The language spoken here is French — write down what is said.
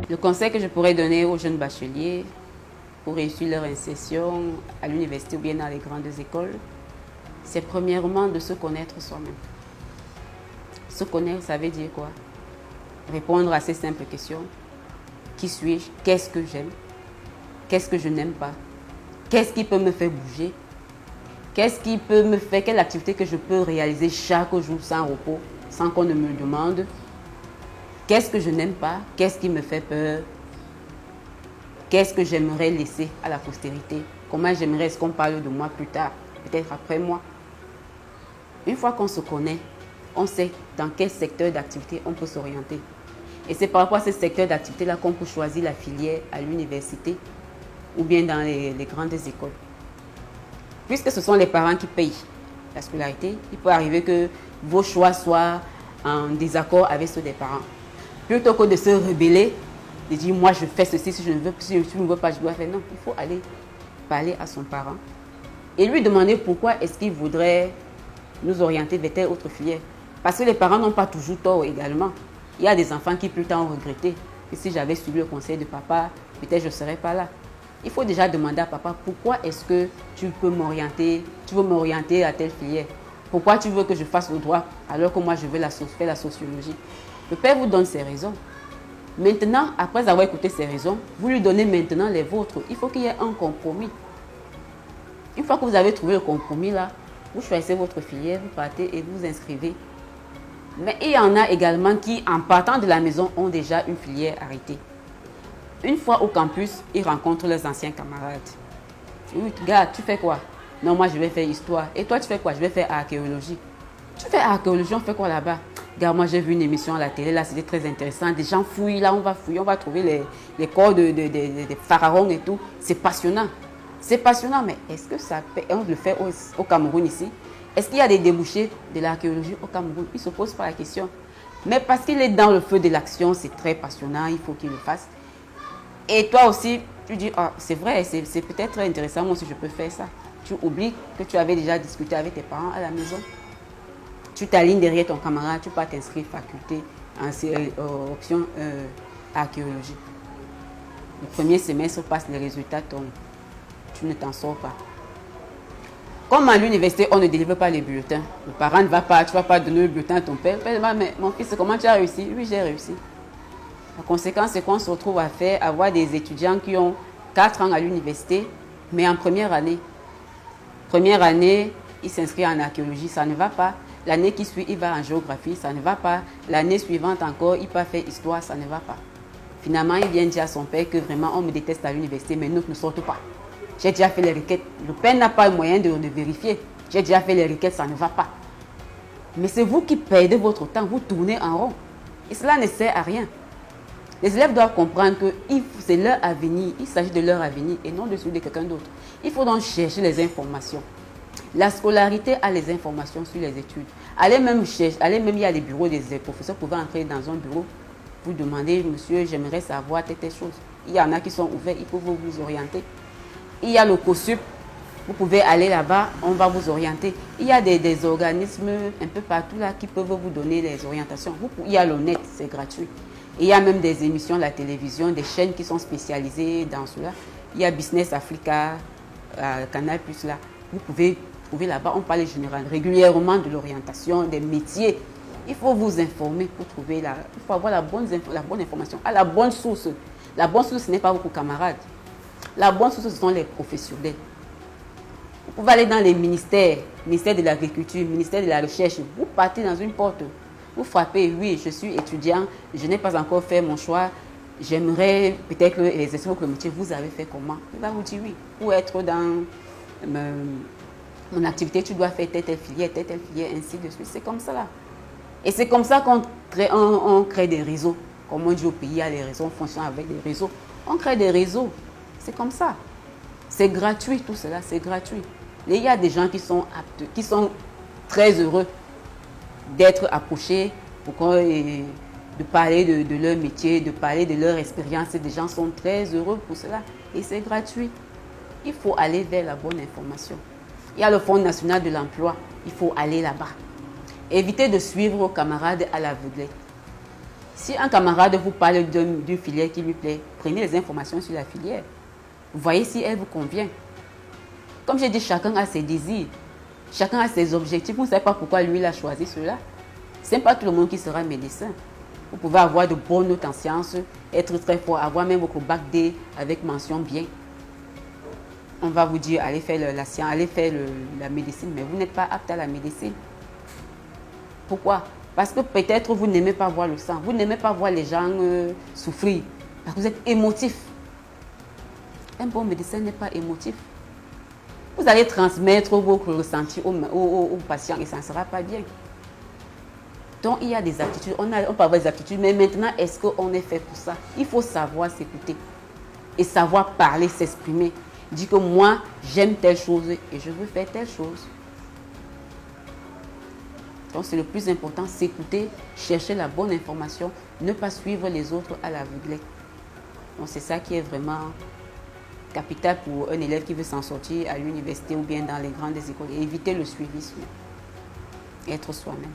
Le conseil que je pourrais donner aux jeunes bacheliers pour réussir leur insertion à l'université ou bien dans les grandes écoles, c'est premièrement de se connaître soi-même. Se connaître, ça veut dire quoi? Répondre à ces simples questions. Qui suis-je? Qu'est-ce que j'aime? Qu'est-ce que je n'aime pas? Qu'est-ce qui peut me faire bouger? Qu'est-ce qui peut me faire? Quelle activité que je peux réaliser chaque jour sans repos, sans qu'on ne me le demande? Qu'est-ce que je n'aime pas? Qu'est-ce qui me fait peur? Qu'est-ce que j'aimerais laisser à la postérité? Comment j'aimerais qu'on parle de moi plus tard, peut-être après moi? Une fois qu'on se connaît, on sait dans quel secteur d'activité on peut s'orienter. Et c'est par rapport à ce secteur d'activité-là qu'on peut choisir la filière à l'université ou bien dans les grandes écoles. Puisque ce sont les parents qui payent la scolarité, il peut arriver que vos choix soient en désaccord avec ceux des parents. Plutôt que de se rebeller, de dire moi je fais ceci, si je ne veux pas, je dois faire. Non, il faut aller parler à son parent et lui demander pourquoi est-ce qu'il voudrait nous orienter vers telle autre filière. Parce que les parents n'ont pas toujours tort également. Il y a des enfants qui plus tard ont regretté que si j'avais suivi le conseil de papa, peut-être je ne serais pas là. Il faut déjà demander à papa pourquoi est-ce que tu veux m'orienter à telle filière. Pourquoi tu veux que je fasse le droit alors que moi je veux faire la sociologie. Le père vous donne ses raisons. Maintenant, après avoir écouté ses raisons, vous lui donnez maintenant les vôtres. Il faut qu'il y ait un compromis. Une fois que vous avez trouvé le compromis là, vous choisissez votre filière, vous partez et vous inscrivez. Mais il y en a également qui, en partant de la maison, ont déjà une filière arrêtée. Une fois au campus, ils rencontrent leurs anciens camarades. Oui, regarde, tu fais quoi? Non, moi je vais faire histoire. Et toi, tu fais quoi? Je vais faire archéologie. Tu fais archéologie, on fait quoi là-bas? Regarde, moi j'ai vu une émission à la télé, là c'était très intéressant. Des gens fouillent, là on va fouiller, on va trouver les corps des pharaons et tout. C'est passionnant. C'est passionnant, mais est-ce que ça peut, on le fait au Cameroun ici? Est-ce qu'il y a des débouchés de l'archéologie au Cameroun? Il ne se pose pas la question. Mais parce qu'il est dans le feu de l'action, c'est très passionnant, il faut qu'il le fasse. Et toi aussi, tu dis, ah, c'est vrai, c'est peut-être très intéressant, moi aussi je peux faire ça. Tu oublies que tu avais déjà discuté avec tes parents à la maison. Tu t'alignes derrière ton camarade, tu peux t'inscrire faculté en option archéologie. Le premier semestre passe, les résultats tombent. Tu ne t'en sors pas. Comme à l'université, on ne délivre pas les bulletins. Le parent ne va pas, tu ne vas pas donner le bulletin à ton père. Mais mon fils, comment tu as réussi? Oui, j'ai réussi. La conséquence, c'est qu'on se retrouve à avoir des étudiants qui ont 4 ans à l'université, mais en première année. Première année, il s'inscrit en archéologie, ça ne va pas. L'année qui suit, il va en géographie, ça ne va pas. L'année suivante encore, il peut faire histoire, ça ne va pas. Finalement, il vient dire à son père que vraiment, on me déteste à l'université, mais nous ne sortent pas. J'ai déjà fait les requêtes. Le père n'a pas le moyen de vérifier. J'ai déjà fait les requêtes, ça ne va pas. Mais c'est vous qui perdez votre temps, vous tournez en rond. Et cela ne sert à rien. Les élèves doivent comprendre que c'est leur avenir, il s'agit de leur avenir et non de celui de quelqu'un d'autre. Il faut donc chercher les informations. La scolarité a les informations sur les études. Allez même chercher, il y a les bureaux des professeurs, vous pouvez entrer dans un bureau, vous demandez, monsieur, j'aimerais savoir telle chose. Il y en a qui sont ouverts, ils peuvent vous orienter. Il y a le COSUP, vous pouvez aller là-bas, on va vous orienter. Il y a des organismes un peu partout là qui peuvent vous donner les orientations. Il y a l'ONET, c'est gratuit. Il y a même des émissions de la télévision, des chaînes qui sont spécialisées dans cela. Il y a Business Africa, Canal Plus là. Vous pouvez trouver là-bas, on parle régulièrement de l'orientation, des métiers. Il faut vous informer pour trouver il faut avoir la bonne information, à la bonne source. La bonne source, ce n'est pas vos camarades. La bonne source, ce sont les professionnels. Vous pouvez aller dans les ministères, ministère de l'Agriculture, ministère de la Recherche. Vous partez dans une porte, vous frappez, oui, je suis étudiant, je n'ai pas encore fait mon choix, j'aimerais peut-être les exercices le métier, vous avez fait comment? Il va vous dire oui. Pour être dans mon activité, tu dois faire telle filière, ainsi de suite. C'est comme ça là. Et c'est comme ça qu'on crée des réseaux. Comme on dit au pays, il y a les réseaux, on fonctionne avec des réseaux. On crée des réseaux. C'est comme ça. C'est gratuit tout cela, c'est gratuit. Et il y a des gens qui sont aptes, qui sont très heureux d'être approchés de parler de leur métier, de parler de leur expérience. Et des gens sont très heureux pour cela. Et c'est gratuit. Il faut aller vers la bonne information. Il y a le Fonds national de l'emploi. Il faut aller là-bas. Évitez de suivre vos camarades à l'aveuglette. Si un camarade vous parle d'une filière qui lui plaît, prenez les informations sur la filière. Voyez si elle vous convient. Comme j'ai dit, chacun a ses désirs. Chacun a ses objectifs. Vous ne savez pas pourquoi lui il a choisi cela. Ce n'est pas tout le monde qui sera médecin. Vous pouvez avoir de bonnes notes en sciences, être très fort, avoir même votre bac D avec mention bien. On va vous dire, allez faire la science, allez faire la médecine, mais vous n'êtes pas apte à la médecine. Pourquoi? Parce que peut-être vous n'aimez pas voir le sang, vous n'aimez pas voir les gens souffrir, parce que vous êtes émotif. Un bon médecin n'est pas émotif. Vous allez transmettre vos ressentis aux patients et ça ne sera pas bien. Donc il y a des aptitudes, on peut avoir des aptitudes, mais maintenant est-ce qu'on est fait pour ça? Il faut savoir s'écouter et savoir parler, s'exprimer. Dire que moi j'aime telle chose et je veux faire telle chose. Donc c'est le plus important, s'écouter, chercher la bonne information, ne pas suivre les autres à l'aveugle. Donc c'est ça qui est vraiment capital pour un élève qui veut s'en sortir à l'université ou bien dans les grandes écoles. Et éviter le suivisme, être soi-même.